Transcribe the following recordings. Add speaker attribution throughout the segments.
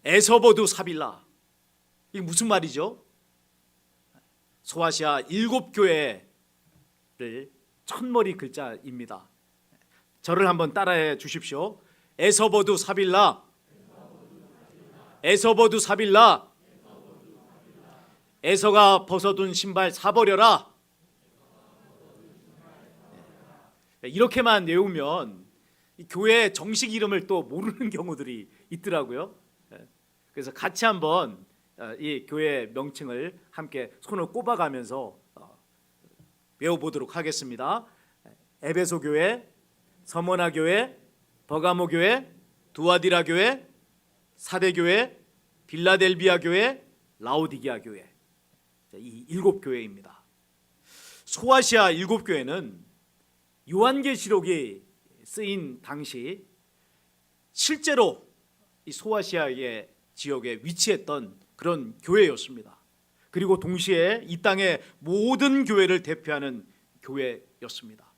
Speaker 1: 에서버두 사빌라, 이게 무슨 말이죠? 소아시아 7교회를 첫머리 글자입니다. 저를 한번 따라해 주십시오. 에서버두 사빌라, 에서버두 사빌라. 에서가 벗어둔 신발 사버려라. 이렇게만 외우면 이 교회 정식 이름을 또 모르는 경우들이 있더라고요. 그래서 같이 한번 이 교회 명칭을 함께 손을 꼽아가면서 외워보도록 하겠습니다. 에베소 교회, 서머나 교회, 버가모 교회, 두아디라 교회, 사대 교회, 빌라델비아 교회, 라오디게아 교회, 이 7교회입니다. 소아시아 7교회는 요한계시록이 쓰인 당시 실제로 이 소아시아의 지역에 위치했던 그런 교회였습니다. 그리고 동시에 이 땅의 모든 교회를 대표하는 교회였습니다.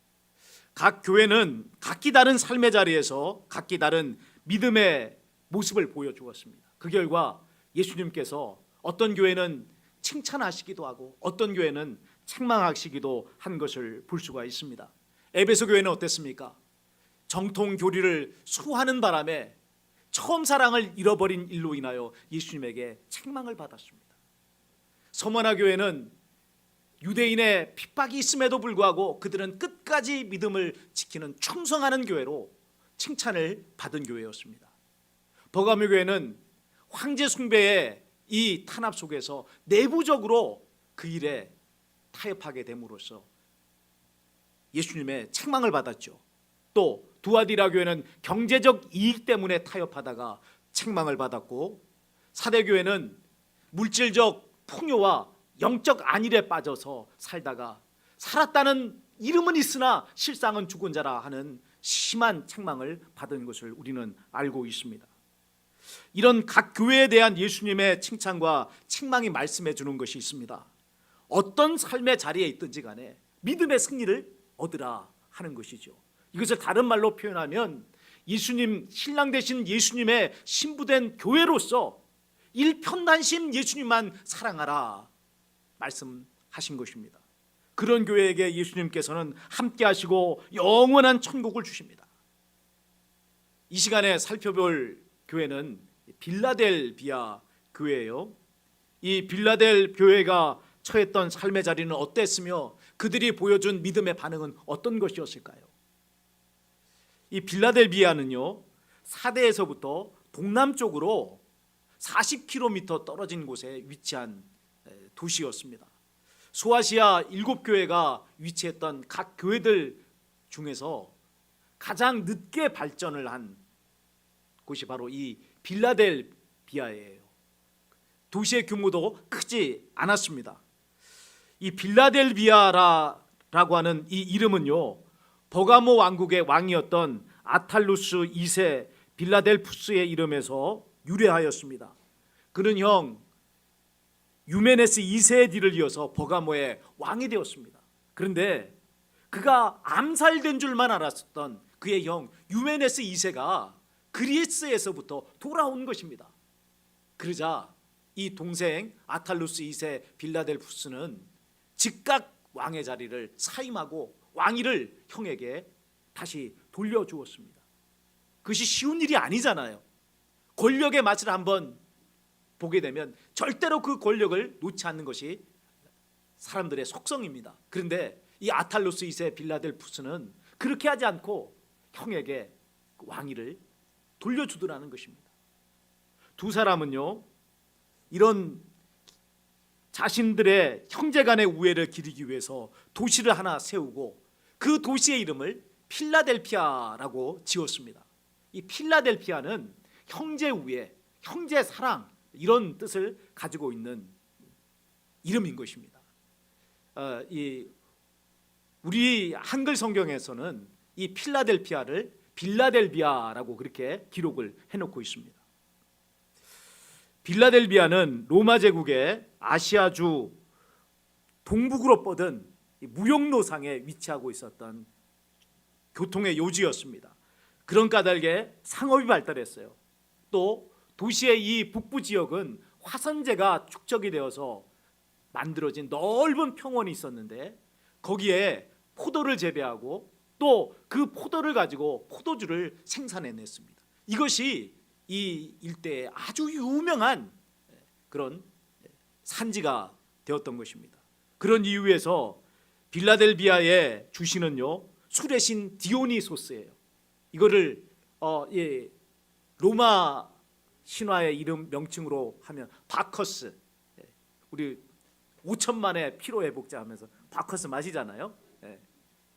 Speaker 1: 각 교회는 각기 다른 삶의 자리에서 각기 다른 믿음의 모습을 보여주었습니다. 그 결과 예수님께서 어떤 교회는 칭찬하시기도 하고 어떤 교회는 책망하시기도 한 것을 볼 수가 있습니다. 에베소 교회는 어땠습니까? 정통 교리를 수호하는 바람에 처음 사랑을 잃어버린 일로 인하여 예수님에게 책망을 받았습니다. 서머나 교회는 유대인의 핍박이 있음에도 불구하고 그들은 끝까지 믿음을 지키는 충성하는 교회로 칭찬을 받은 교회였습니다. 버가모 교회는 황제 숭배의 이 탄압 속에서 내부적으로 그 일에 타협하게 됨으로써 예수님의 책망을 받았죠. 또 두아디라 교회는 경제적 이익 때문에 타협하다가 책망을 받았고, 사대 교회는 물질적 풍요와 영적 안일에 빠져서 살다가 살았다는 이름은 있으나 실상은 죽은 자라 하는 심한 책망을 받은 것을 우리는 알고 있습니다. 이런 각 교회에 대한 예수님의 칭찬과 책망이 말씀해 주는 것이 있습니다. 어떤 삶의 자리에 있든지 간에 믿음의 승리를 얻으라 하는 것이죠. 이것을 다른 말로 표현하면 예수님, 신랑 되신 예수님의 신부된 교회로서 일편단심 예수님만 사랑하라 말씀하신 것입니다. 그런 교회에게 예수님께서는 함께 하시고 영원한 천국을 주십니다. 이 시간에 살펴볼 교회는 빌라델비아 교회예요. 이 빌라델 교회가 처했던 삶의 자리는 어땠으며 그들이 보여준 믿음의 반응은 어떤 것이었을까요? 이 빌라델비아는요, 사대에서부터 동남쪽으로 40km 떨어진 곳에 위치한 도시였습니다. 소아시아 7교회가 위치했던 각 교회들 중에서 가장 늦게 발전을 한 곳이 바로 이 빌라델비아예요. 도시의 규모도 크지 않았습니다. 이 빌라델비아라고 하는 이 이름은요, 버가모 왕국의 왕이었던 아탈루스 2세 빌라델푸스의 이름에서 유래하였습니다. 그는 형 유메네스 2세의 뒤를 이어서 버가모의 왕이 되었습니다. 그런데 그가 암살된 줄만 알았던 그의 형 유메네스 2세가 그리스에서부터 돌아온 것입니다. 그러자 이 동생 아탈루스 2세 빌라델푸스는 즉각 왕의 자리를 사임하고 왕위를 형에게 다시 돌려주었습니다. 그것이 쉬운 일이 아니잖아요. 권력의 맛을 한번 보게 되면 절대로 그 권력을 놓지 않는 것이 사람들의 속성입니다. 그런데 이 아탈루스 2세 빌라델푸스는 그렇게 하지 않고 형에게 왕위를 돌려주더라는 것입니다. 두 사람은요, 이런 자신들의 형제간의 우애를 기리기 위해서 도시를 하나 세우고 그 도시의 이름을 필라델피아라고 지었습니다. 이 필라델피아는 형제 우애, 형제 사랑, 이런 뜻을 가지고 있는 이름인 것입니다. 우리 한글 성경에서는 이 필라델피아를 빌라델비아라고 그렇게 기록을 해놓고 있습니다. 빌라델비아는 로마 제국의 아시아주 동북으로 뻗은 무역로상에 위치하고 있었던 교통의 요지였습니다. 그런 까닭에 상업이 발달했어요. 또 도시의 이 북부 지역은 화산재가 축적이 되어서 만들어진 넓은 평원이 있었는데 거기에 포도를 재배하고 또 그 포도를 가지고 포도주를 생산해냈습니다. 이것이 이 일대의 아주 유명한 그런 산지가 되었던 것입니다. 그런 이유에서 빌라델비아의 주신은요 술의 신 디오니소스예요. 이거를 로마 신화의 이름 명칭으로 하면 바커스, 우리 5천만의 피로 회복자 하면서 바커스 마시잖아요.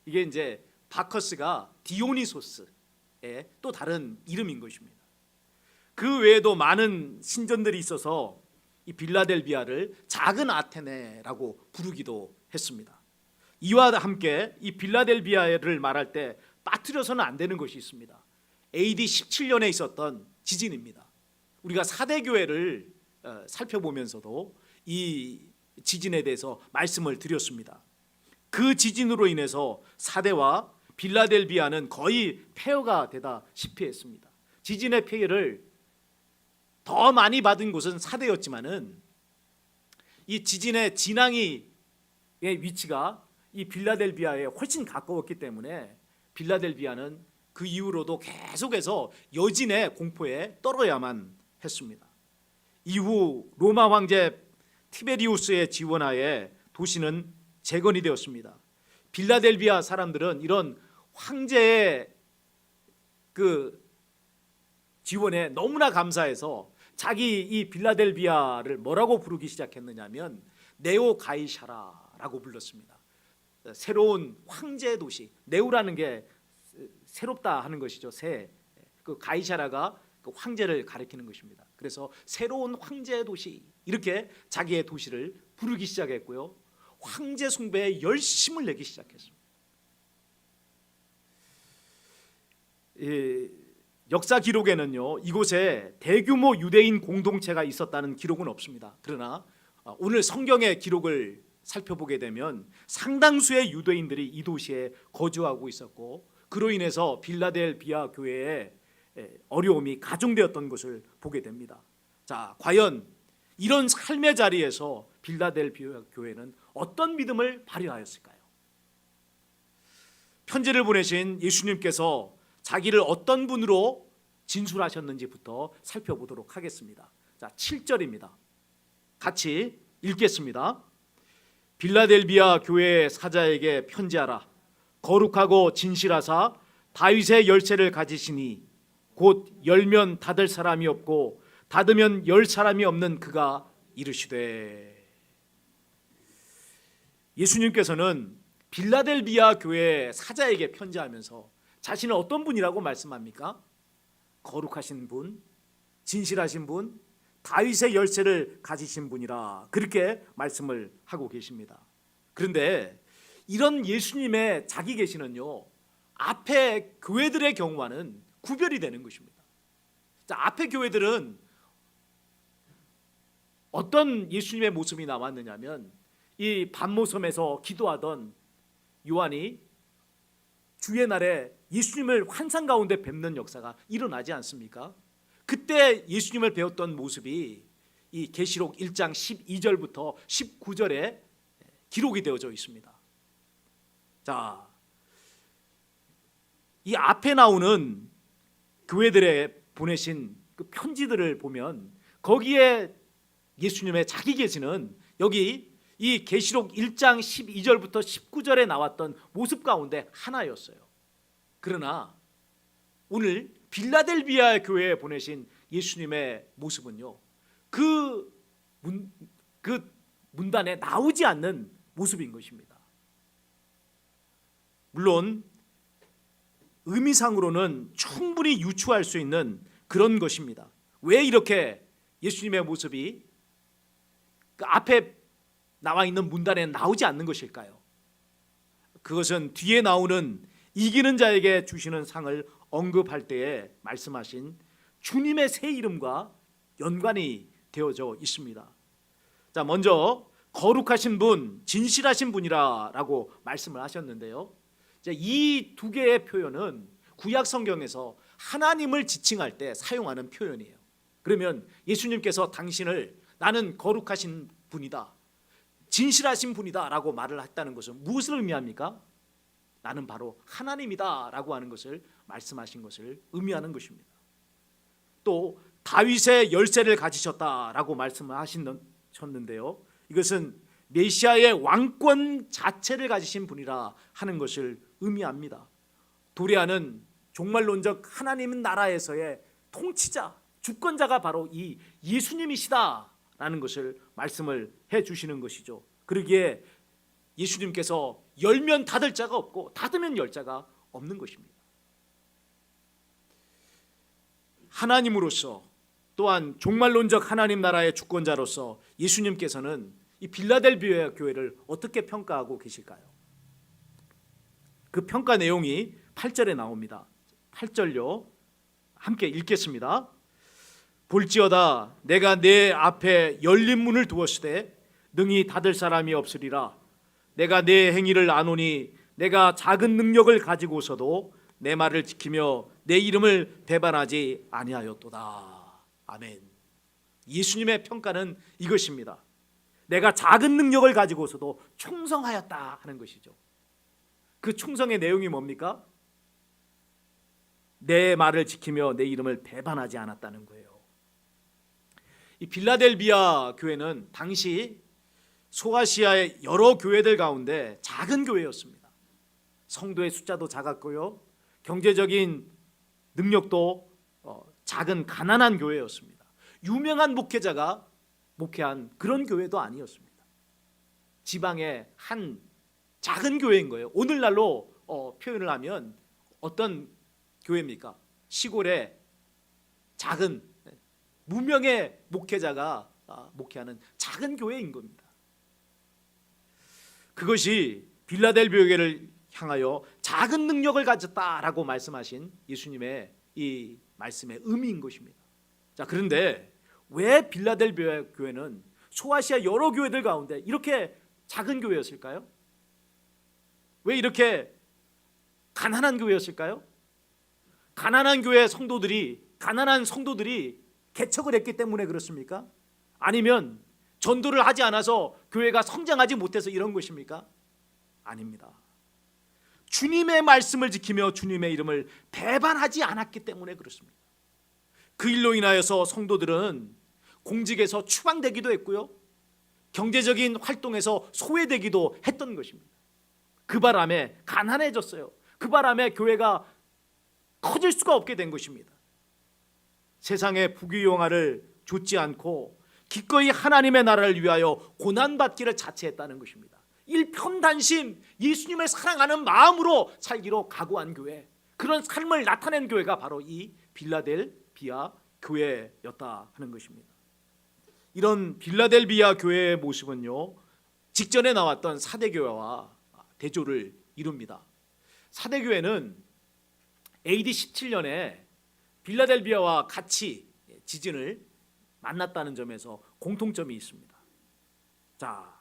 Speaker 1: 이게 이제 바커스가 디오니소스의 또 다른 이름인 것입니다. 그 외에도 많은 신전들이 있어서 이 빌라델비아를 작은 아테네라고 부르기도 했습니다. 이와 함께 이 빌라델비아를 말할 때 빠뜨려서는 안 되는 것이 있습니다. AD 17년에 있었던 지진입니다. 우리가 4대 교회를 살펴보면서도 이 지진에 대해서 말씀을 드렸습니다. 그 지진으로 인해서 4대와 빌라델비아는 거의 폐허가 되다시피 했습니다. 지진의 피해를 더 많이 받은 곳은 4대였지만은 이 지진의 진앙의 위치가 이 빌라델비아에 훨씬 가까웠기 때문에 빌라델비아는 그 이후로도 계속해서 여진의 공포에 떨어야만 했습니다. 이후 로마 황제 티베리우스의 지원하에 도시는 재건이 되었습니다. 빌라델비아 사람들은 이런 황제의 그 지원에 너무나 감사해서 자기 이 빌라델비아를 뭐라고 부르기 시작했느냐면 네오 가이샤라라고 불렀습니다. 새로운 황제 도시. 네오라는 게 새롭다 하는 것이죠. 그 가이샤라가 그 황제를 가리키는 것입니다. 그래서 새로운 황제 도시 이렇게 자기의 도시를 부르기 시작했고요. 황제 숭배에 열심을 내기 시작했습니다. 역사 기록에는요 이곳에 대규모 유대인 공동체가 있었다는 기록은 없습니다. 그러나 오늘 성경의 기록을 살펴보게 되면 상당수의 유대인들이 이 도시에 거주하고 있었고 그로 인해서 빌라델비아 교회에 어려움이 가중되었던 것을 보게 됩니다. 자, 과연 이런 삶의 자리에서 빌라델비아 교회는 어떤 믿음을 발휘하였을까요? 편지를 보내신 예수님께서 자기를 어떤 분으로 진술하셨는지부터 살펴보도록 하겠습니다. 자, 7절입니다. 같이 읽겠습니다. 빌라델비아 교회의 사자에게 편지하라. 거룩하고 진실하사 다윗의 열쇠를 가지시니 곧 열면 닫을 사람이 없고 닫으면 열 사람이 없는 그가 이르시되. 예수님께서는 빌라델비아 교회 사자에게 편지하면서 자신은 어떤 분이라고 말씀합니까? 거룩하신 분, 진실하신 분, 다윗의 열쇠를 가지신 분이라 그렇게 말씀을 하고 계십니다. 그런데 이런 예수님의 자기 계시는요 앞에 교회들의 경우와는 구별이 되는 것입니다. 자, 앞에 교회들은 어떤 예수님의 모습이 나왔느냐면 이 밤모섬에서 기도하던 요한이 주의 날에 예수님을 환상 가운데 뵙는 역사가 일어나지 않습니까? 그때 예수님을 배웠던 모습이 이 계시록 1장 12절부터 19절에 기록이 되어져 있습니다. 자, 이 앞에 나오는 교회들에 보내신 그 편지들을 보면 거기에 예수님의 자기 계시는 여기 이 계시록 1장 12절부터 19절에 나왔던 모습 가운데 하나였어요. 그러나 오늘 빌라델비아 교회에 보내신 예수님의 모습은요 그 문단에 나오지 않는 모습인 것입니다. 물론 의미상으로는 충분히 유추할 수 있는 그런 것입니다. 왜 이렇게 예수님의 모습이 그 앞에 나와 있는 문단에 나오지 않는 것일까요? 그것은 뒤에 나오는 이기는 자에게 주시는 상을 언급할 때에 말씀하신 주님의 새 이름과 연관이 되어져 있습니다. 자, 먼저 거룩하신 분, 진실하신 분이라고 말씀을 하셨는데요. 이 두 개의 표현은 구약 성경에서 하나님을 지칭할 때 사용하는 표현이에요. 그러면 예수님께서 당신을 나는 거룩하신 분이다, 진실하신 분이다 라고 말을 했다는 것은 무엇을 의미합니까? 나는 바로 하나님이다 라고 하는 것을 말씀하신 것을 의미하는 것입니다. 또 다윗의 열쇠를 가지셨다라고 말씀하셨는데요, 이것은 메시아의 왕권 자체를 가지신 분이라 하는 것을 의미합니다. 도리아는 종말론적 하나님 나라에서의 통치자, 주권자가 바로 이 예수님이시다라는 것을 말씀을 해주시는 것이죠. 그러기에 예수님께서 열면 닫을 자가 없고 닫으면 열 자가 없는 것입니다. 하나님으로서 또한 종말론적 하나님 나라의 주권자로서 예수님께서는 이 빌라델비아 교회를 어떻게 평가하고 계실까요? 그 평가 내용이 8절에 나옵니다. 8절요, 함께 읽겠습니다. 볼지어다 내가 내 앞에 열린 문을 두었으되 능히 닫을 사람이 없으리라. 내가 내 행위를 아노니 내가 작은 능력을 가지고서도 내 말을 지키며 내 이름을 배반하지 아니하였도다. 아멘. 예수님의 평가는 이것입니다. 내가 작은 능력을 가지고서도 충성하였다 하는 것이죠. 그 충성의 내용이 뭡니까? 내 말을 지키며 내 이름을 배반하지 않았다는 거예요. 이 빌라델비아 교회는 당시 소아시아의 여러 교회들 가운데 작은 교회였습니다. 성도의 숫자도 작았고요, 경제적인 능력도 작은 가난한 교회였습니다. 유명한 목회자가 목회한 그런 교회도 아니었습니다. 지방의 한 작은 교회인 거예요. 오늘날로 표현을 하면 어떤 교회입니까? 시골의 작은 무명의 목회자가 목회하는 작은 교회인 겁니다. 그것이 빌라델비아 교회를 향하여 작은 능력을 가졌다라고 말씀하신 예수님의 이 말씀의 의미인 것입니다. 자, 그런데 왜 빌라델비아 교회는 소아시아 여러 교회들 가운데 이렇게 작은 교회였을까요? 왜 이렇게 가난한 교회였을까요? 가난한 성도들이 개척을 했기 때문에 그렇습니까? 아니면 전도를 하지 않아서 교회가 성장하지 못해서 이런 것입니까? 아닙니다. 주님의 말씀을 지키며 주님의 이름을 배반하지 않았기 때문에 그렇습니다. 그 일로 인하여서 성도들은 공직에서 추방되기도 했고요, 경제적인 활동에서 소외되기도 했던 것입니다. 그 바람에 가난해졌어요. 그 바람에 교회가 커질 수가 없게 된 것입니다. 세상의 부귀영화를 좇지 않고 기꺼이 하나님의 나라를 위하여 고난받기를 자처했다는 것입니다. 일편단심 예수님을 사랑하는 마음으로 살기로 각오한 교회, 그런 삶을 나타낸 교회가 바로 이 빌라델비아 교회였다 하는 것입니다. 이런 빌라델비아 교회의 모습은요, 직전에 나왔던 사대교회와 대조를 이룹니다. 사대교회는 AD 17년에 빌라델비아와 같이 지진을 만났다는 점에서 공통점이 있습니다. 자,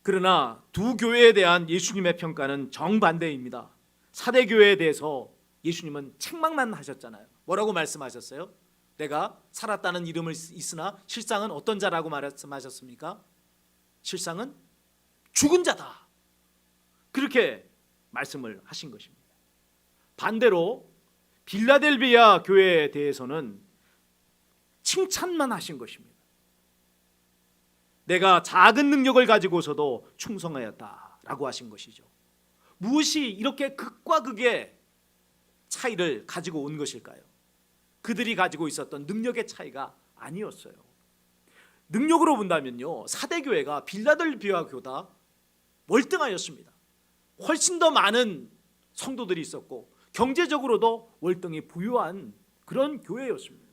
Speaker 1: 그러나 두 교회에 대한 예수님의 평가는 정반대입니다. 사대교회에 대해서 예수님은 책망만 하셨잖아요. 뭐라고 말씀하셨어요? 내가 살았다는 이름을 있으나 실상은 어떤 자라고 말씀하셨습니까? 실상은 죽은 자다, 그렇게 말씀을 하신 것입니다. 반대로 빌라델비아 교회에 대해서는 칭찬만 하신 것입니다. 내가 작은 능력을 가지고서도 충성하였다라고 하신 것이죠. 무엇이 이렇게 극과 극의 차이를 가지고 온 것일까요? 그들이 가지고 있었던 능력의 차이가 아니었어요. 능력으로 본다면요, 사대교회가 빌라델비아 교보다 월등하였습니다. 훨씬 더 많은 성도들이 있었고 경제적으로도 월등히 부유한 그런 교회였습니다.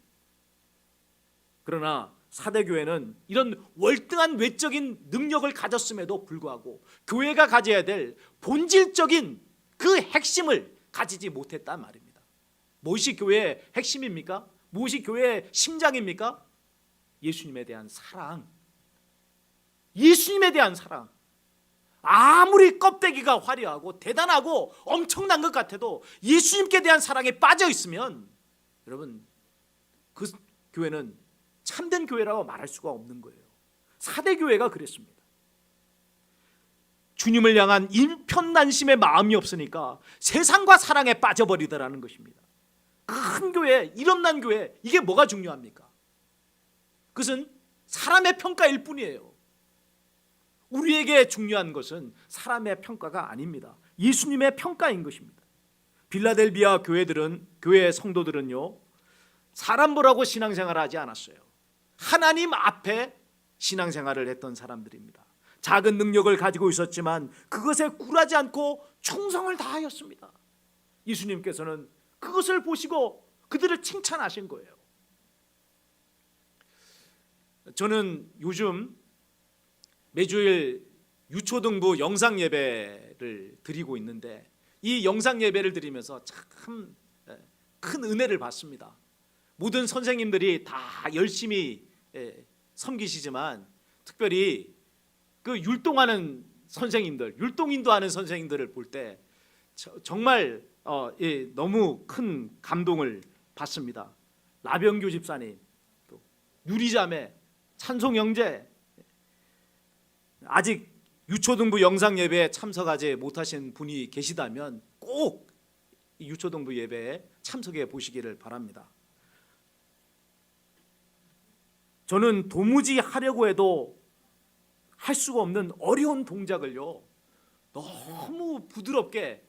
Speaker 1: 그러나 사대교회는 이런 월등한 외적인 능력을 가졌음에도 불구하고 교회가 가져야 될 본질적인 그 핵심을 가지지 못했단 말입니다. 무엇이 교회의 핵심입니까? 무엇이 교회의 심장입니까? 예수님에 대한 사랑. 예수님에 대한 사랑. 아무리 껍데기가 화려하고 대단하고 엄청난 것 같아도 예수님께 대한 사랑에 빠져 있으면 여러분, 그 교회는 참된 교회라고 말할 수가 없는 거예요. 사대 교회가 그랬습니다. 주님을 향한 일편단심의 마음이 없으니까 세상과 사랑에 빠져버리더라는 것입니다. 큰 교회, 이름난 교회, 이게 뭐가 중요합니까? 그것은 사람의 평가일 뿐이에요. 우리에게 중요한 것은 사람의 평가가 아닙니다. 예수님의 평가인 것입니다. 빌라델비아 교회 성도들은요, 사람 보라고 신앙생활을 하지 않았어요. 하나님 앞에 신앙생활을 했던 사람들입니다. 작은 능력을 가지고 있었지만 그것에 굴하지 않고 충성을 다하였습니다. 예수님께서는 그것을 보시고 그들을 칭찬하신 거예요. 저는 요즘 매주일 유초등부 영상 예배를 드리고 있는데 이 영상 예배를 드리면서 참 큰 은혜를 받습니다. 모든 선생님들이 다 열심히 섬기시지만 특별히 그 율동하는 선생님들, 율동인도하는 선생님들을 볼 때 정말 너무 큰 감동을 받습니다. 라병규 집사님, 또 누리자매, 찬송영재, 아직 유초등부 영상 예배에 참석하지 못하신 분이 계시다면 꼭 유초등부 예배에 참석해 보시기를 바랍니다. 저는 도무지 하려고 해도 할 수가 없는 어려운 동작을요, 너무 부드럽게,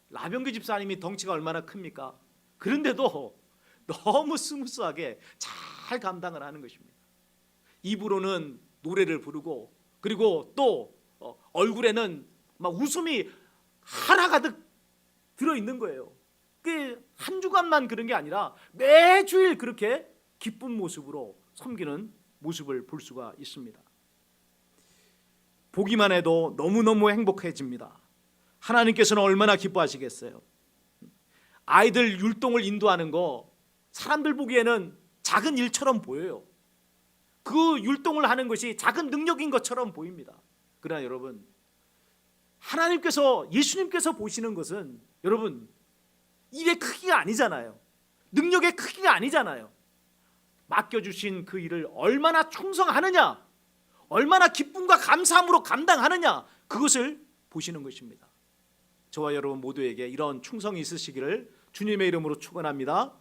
Speaker 1: 라병규 집사님이 덩치가 얼마나 큽니까? 그런데도 너무 스무스하게 잘 감당을 하는 것입니다. 입으로는 노래를 부르고 그리고 또 얼굴에는 막 웃음이 하나가득 들어있는 거예요. 그게 한 주간만 그런 게 아니라 매주일 그렇게 기쁜 모습으로 섬기는 모습을 볼 수가 있습니다. 보기만 해도 너무너무 행복해집니다. 하나님께서는 얼마나 기뻐하시겠어요. 아이들 율동을 인도하는 거 사람들 보기에는 작은 일처럼 보여요. 그 율동을 하는 것이 작은 능력인 것처럼 보입니다. 그러나 여러분, 하나님께서, 예수님께서 보시는 것은 여러분 일의 크기가 아니잖아요. 능력의 크기가 아니잖아요. 맡겨주신 그 일을 얼마나 충성하느냐, 얼마나 기쁨과 감사함으로 감당하느냐, 그것을 보시는 것입니다. 저와 여러분 모두에게 이런 충성이 있으시기를 주님의 이름으로 축원합니다.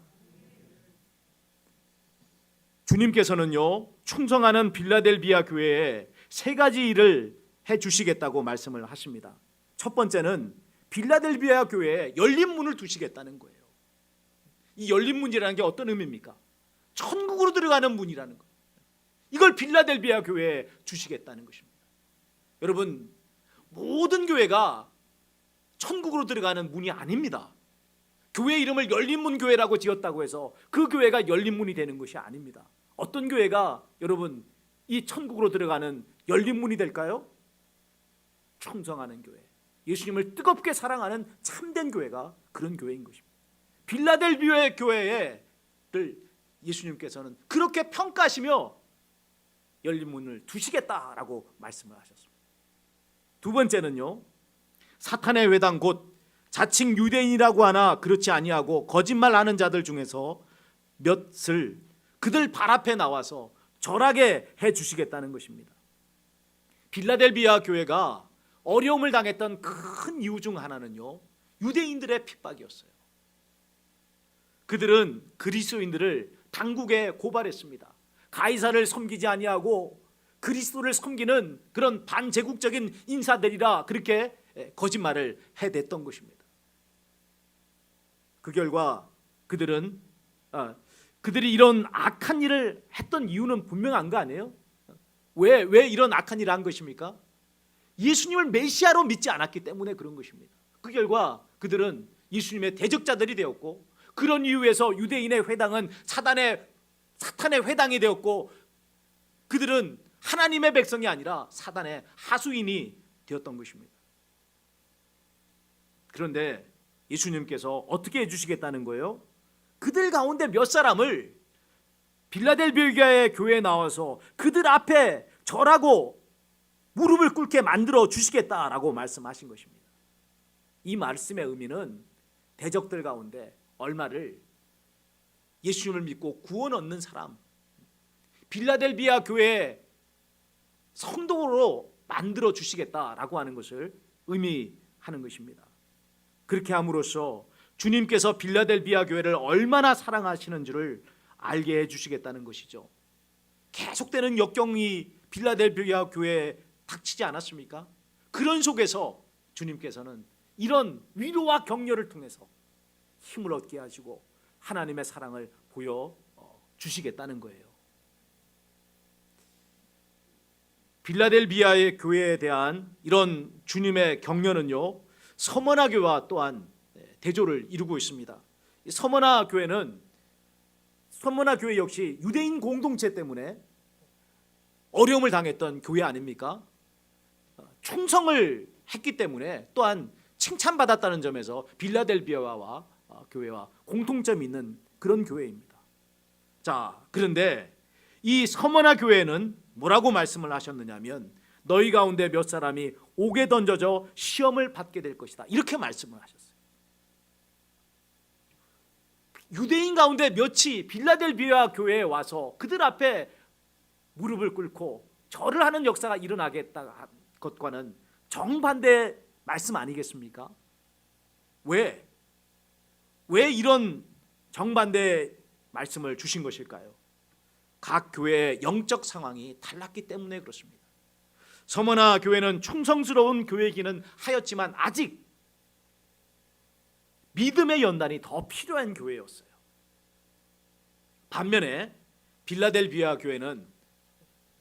Speaker 1: 주님께서는요, 충성하는 빌라델비아 교회에 세 가지 일을 해주시겠다고 말씀을 하십니다. 첫 번째는 빌라델비아 교회에 열린 문을 두시겠다는 거예요. 이 열린 문이라는 게 어떤 의미입니까? 천국으로 들어가는 문이라는 거. 이걸 빌라델비아 교회에 주시겠다는 것입니다. 여러분, 모든 교회가 천국으로 들어가는 문이 아닙니다. 교회 이름을 열린문 교회라고 지었다고 해서 그 교회가 열린문이 되는 것이 아닙니다. 어떤 교회가 여러분 이 천국으로 들어가는 열린문이 될까요? 충성하는 교회, 예수님을 뜨겁게 사랑하는 참된 교회가 그런 교회인 것입니다. 빌라델비아 교회를 예수님께서는 그렇게 평가하시며 열린 문을 두시겠다라고 말씀을 하셨습니다. 두 번째는요, 사탄의 회당 곧 자칭 유대인이라고 하나 그렇지 아니하고 거짓말하는 자들 중에서 몇을 그들 발 앞에 나와서 절하게 해주시겠다는 것입니다. 빌라델비아 교회가 어려움을 당했던 큰 이유 중 하나는요, 유대인들의 핍박이었어요. 그들은 그리스도인들을 당국에 고발했습니다. 가이사를 섬기지 아니하고 그리스도를 섬기는 그런 반제국적인 인사들이라 그렇게 거짓말을 해댔던 것입니다. 그 결과 그들이 이런 악한 일을 했던 이유는 분명한 거 아니에요? 왜 이런 악한 일을 한 것입니까? 예수님을 메시아로 믿지 않았기 때문에 그런 것입니다. 그 결과 그들은 예수님의 대적자들이 되었고, 그런 이유에서 유대인의 회당은 사탄의 회당이 되었고, 그들은 하나님의 백성이 아니라 사단의 하수인이 되었던 것입니다. 그런데 예수님께서 어떻게 해주시겠다는 거예요? 그들 가운데 몇 사람을 빌라델비아의 교회에 나와서 그들 앞에 절하고 무릎을 꿇게 만들어 주시겠다라고 말씀하신 것입니다. 이 말씀의 의미는 대적들 가운데 얼마를 예수님을 믿고 구원 얻는 사람, 빌라델비아 교회 성도로 만들어 주시겠다라고 하는 것을 의미하는 것입니다. 그렇게 함으로써 주님께서 빌라델비아 교회를 얼마나 사랑하시는지를 알게 해주시겠다는 것이죠. 계속되는 역경이 빌라델비아 교회에 닥치지 않았습니까? 그런 속에서 주님께서는 이런 위로와 격려를 통해서 힘을 얻게 하시고 하나님의 사랑을 보여 주시겠다는 거예요. 빌라델비아의 교회에 대한 이런 주님의 격려는요, 서머나 교회와 또한 대조를 이루고 있습니다. 서머나 교회 역시 유대인 공동체 때문에 어려움을 당했던 교회 아닙니까? 충성을 했기 때문에 또한 칭찬받았다는 점에서 빌라델비아와 교회와 공통점이 있는 그런 교회입니다. 자, 그런데 이 서머나 교회는 뭐라고 말씀을 하셨느냐면 너희 가운데 몇 사람이 옥에 던져져 시험을 받게 될 것이다, 이렇게 말씀을 하셨어요. 유대인 가운데 몇이 빌라델비아 교회에 와서 그들 앞에 무릎을 꿇고 절을 하는 역사가 일어나겠다 것과는 정반대 말씀 아니겠습니까? 왜 이런 정반대 말씀을 주신 것일까요? 각 교회의 영적 상황이 달랐기 때문에 그렇습니다. 서머나 교회는 충성스러운 교회이기는 하였지만 아직 믿음의 연단이 더 필요한 교회였어요. 반면에 빌라델비아 교회는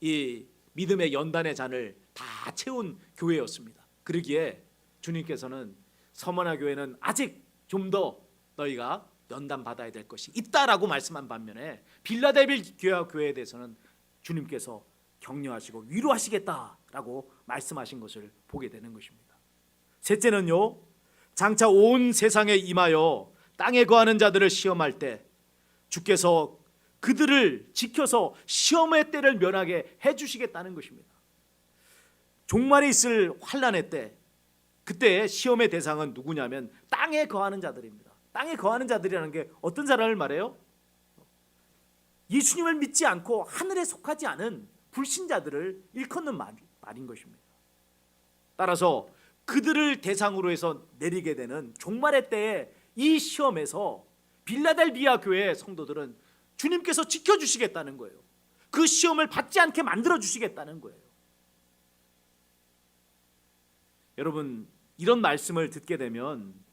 Speaker 1: 이 믿음의 연단의 잔을 다 채운 교회였습니다. 그러기에 주님께서는 서머나 교회는 아직 좀 더 너희가 연단 받아야 될 것이 있다라고 말씀한 반면에 빌라델비아 교회에 대해서는 주님께서 격려하시고 위로하시겠다라고 말씀하신 것을 보게 되는 것입니다. 셋째는요, 장차 온 세상에 임하여 땅에 거하는 자들을 시험할 때 주께서 그들을 지켜서 시험의 때를 면하게 해주시겠다는 것입니다. 종말에 있을 환난의 때, 그때 시험의 대상은 누구냐면 땅에 거하는 자들입니다. 땅에 거하는 자들이라는 게 어떤 사람을 말해요? 예수님을 믿지 않고 하늘에 속하지 않은 불신자들을 일컫는 말인 것입니다. 따라서 그들을 대상으로 해서 내리게 되는 종말의 때에 이 시험에서 빌라델비아 교회의 성도들은 주님께서 지켜주시겠다는 거예요. 그 시험을 받지 않게 만들어주시겠다는 거예요. 여러분, 이런 말씀을 듣게 되면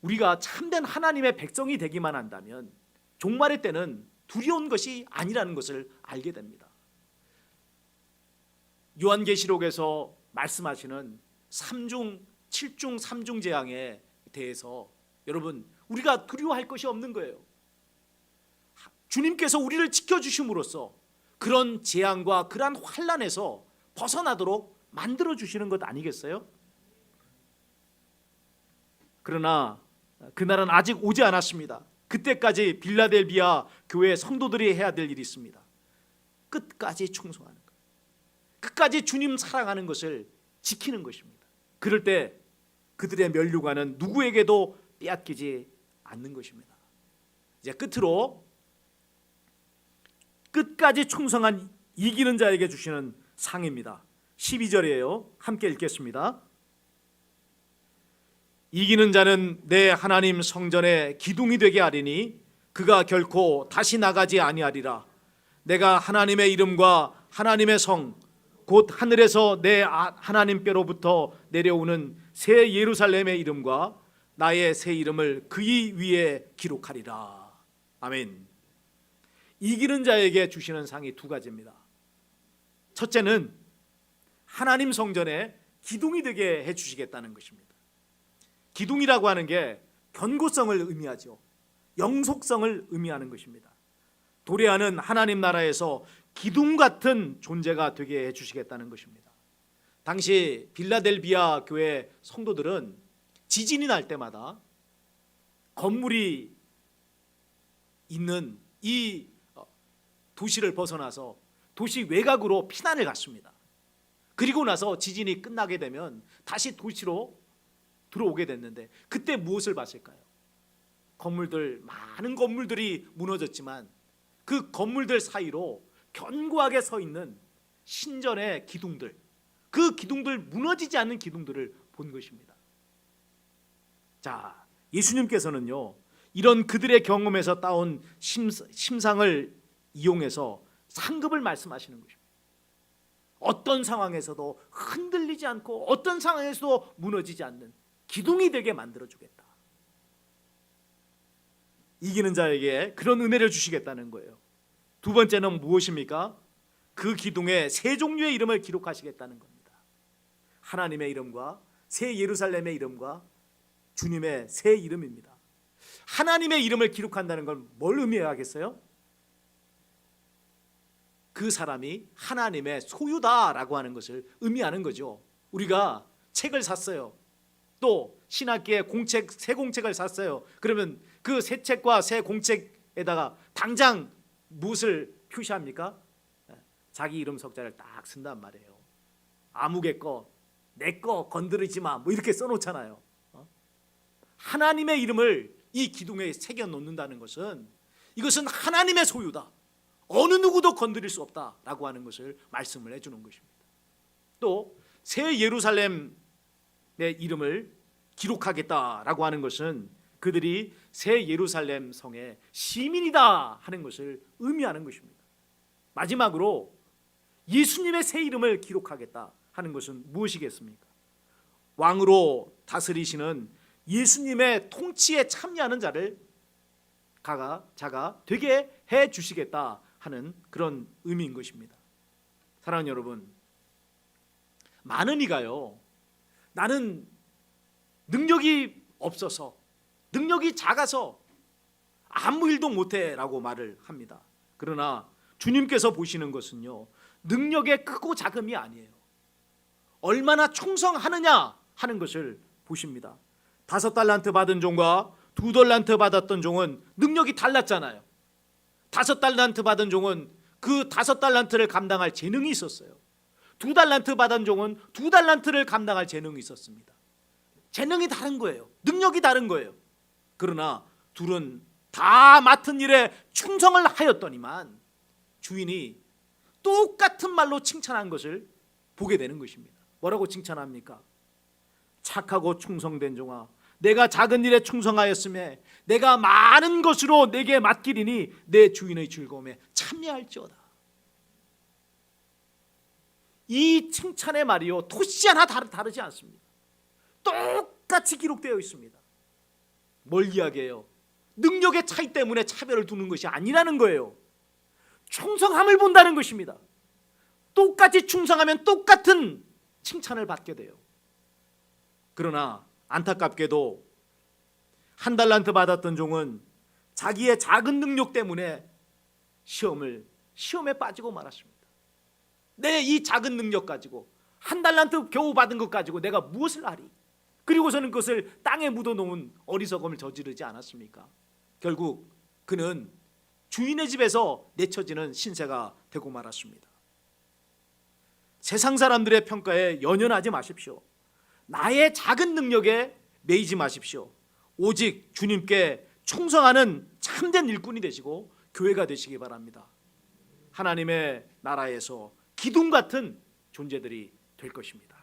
Speaker 1: 우리가 참된 하나님의 백성이 되기만 한다면 종말의 때는 두려운 것이 아니라는 것을 알게 됩니다. 요한계시록에서 말씀하시는 7중 3중 재앙에 대해서 여러분, 우리가 두려워할 것이 없는 거예요. 주님께서 우리를 지켜주심으로써 그런 재앙과 그러한 환난에서 벗어나도록 만들어주시는 것 아니겠어요? 그러나 그날은 아직 오지 않았습니다. 그때까지 빌라델비아 교회 성도들이 해야 될 일이 있습니다. 끝까지 충성하는 것, 끝까지 주님 사랑하는 것을 지키는 것입니다. 그럴 때 그들의 면류관은 누구에게도 빼앗기지 않는 것입니다. 이제 끝으로 끝까지 충성한 이기는 자에게 주시는 상입니다. 12절이에요. 함께 읽겠습니다. 이기는 자는 내 하나님 성전에 기둥이 되게 하리니 그가 결코 다시 나가지 아니하리라. 내가 하나님의 이름과 하나님의 성 곧 하늘에서 내 하나님께로부터 내려오는 새 예루살렘의 이름과 나의 새 이름을 그의 위에 기록하리라. 아멘. 이기는 자에게 주시는 상이 두 가지입니다. 첫째는 하나님 성전에 기둥이 되게 해주시겠다는 것입니다. 기둥이라고 하는 게 견고성을 의미하죠. 영속성을 의미하는 것입니다. 도래하는 하나님 나라에서 기둥 같은 존재가 되게 해주시겠다는 것입니다. 당시 빌라델비아 교회 성도들은 지진이 날 때마다 건물이 있는 이 도시를 벗어나서 도시 외곽으로 피난을 갔습니다. 그리고 나서 지진이 끝나게 되면 다시 도시로 들어오게 됐는데 그때 무엇을 봤을까요? 건물들, 많은 건물들이 무너졌지만 그 건물들 사이로 견고하게 서 있는 신전의 기둥들, 그 기둥들, 무너지지 않는 기둥들을 본 것입니다. 자, 예수님께서는요, 이런 그들의 경험에서 따온 심상을 이용해서 상급을 말씀하시는 것입니다. 어떤 상황에서도 흔들리지 않고 어떤 상황에서도 무너지지 않는 기둥이 되게 만들어주겠다. 이기는 자에게 그런 은혜를 주시겠다는 거예요. 두 번째는 무엇입니까? 그 기둥에 세 종류의 이름을 기록하시겠다는 겁니다. 하나님의 이름과 새 예루살렘의 이름과 주님의 새 이름입니다. 하나님의 이름을 기록한다는 건 뭘 의미하겠어요? 그 사람이 하나님의 소유다라고 하는 것을 의미하는 거죠. 우리가 책을 샀어요. 또 신학기에 새 공책을 샀어요. 그러면 그 새 책과 새 공책에다가 당장 무엇을 표시합니까? 자기 이름 석자를 딱 쓴단 말이에요. 아무개 거, 내 거 건드리지 마, 뭐 이렇게 써놓잖아요. 하나님의 이름을 이 기둥에 새겨 놓는다는 것은 이것은 하나님의 소유다, 어느 누구도 건드릴 수 없다라고 하는 것을 말씀을 해주는 것입니다. 또 새 예루살렘의 이름을 기록하겠다라고 하는 것은 그들이 새 예루살렘 성의 시민이다 하는 것을 의미하는 것입니다. 마지막으로 예수님의 새 이름을 기록하겠다 하는 것은 무엇이겠습니까? 왕으로 다스리시는 예수님의 통치에 참여하는 자가 되게 해 주시겠다 하는 그런 의미인 것입니다. 사랑하는 여러분, 많은 이가요, 나는 능력이 없어서, 능력이 작아서 아무 일도 못해 라고 말을 합니다. 그러나 주님께서 보시는 것은요, 능력의 크고 작음이 아니에요. 얼마나 충성하느냐 하는 것을 보십니다. 5달란트 받은 종과 2달란트 받았던 종은 능력이 달랐잖아요. 5달란트 받은 종은 그 5달란트를 감당할 재능이 있었어요. 2달란트 받은 종은 2달란트를 감당할 재능이 있었습니다. 재능이 다른 거예요. 능력이 다른 거예요. 그러나 둘은 다 맡은 일에 충성을 하였더니만 주인이 똑같은 말로 칭찬한 것을 보게 되는 것입니다. 뭐라고 칭찬합니까? 착하고 충성된 종아, 내가 작은 일에 충성하였음에 내가 많은 것으로 내게 맡기리니 내 주인의 즐거움에 참여할지어다. 이 칭찬의 말이요, 토시 하나 다르지 않습니다. 똑같이 기록되어 있습니다. 뭘 이야기해요? 능력의 차이 때문에 차별을 두는 것이 아니라는 거예요. 충성함을 본다는 것입니다. 똑같이 충성하면 똑같은 칭찬을 받게 돼요. 그러나 안타깝게도 1달란트 받았던 종은 자기의 작은 능력 때문에 시험에 빠지고 말았습니다. 내 이 작은 능력 가지고 1달란트 겨우 받은 것 가지고 내가 무엇을 하리? 그리고서는 그것을 땅에 묻어놓은 어리석음을 저지르지 않았습니까? 결국 그는 주인의 집에서 내쳐지는 신세가 되고 말았습니다. 세상 사람들의 평가에 연연하지 마십시오. 나의 작은 능력에 매이지 마십시오. 오직 주님께 충성하는 참된 일꾼이 되시고 교회가 되시기 바랍니다. 하나님의 나라에서 기둥 같은 존재들이 될 것입니다.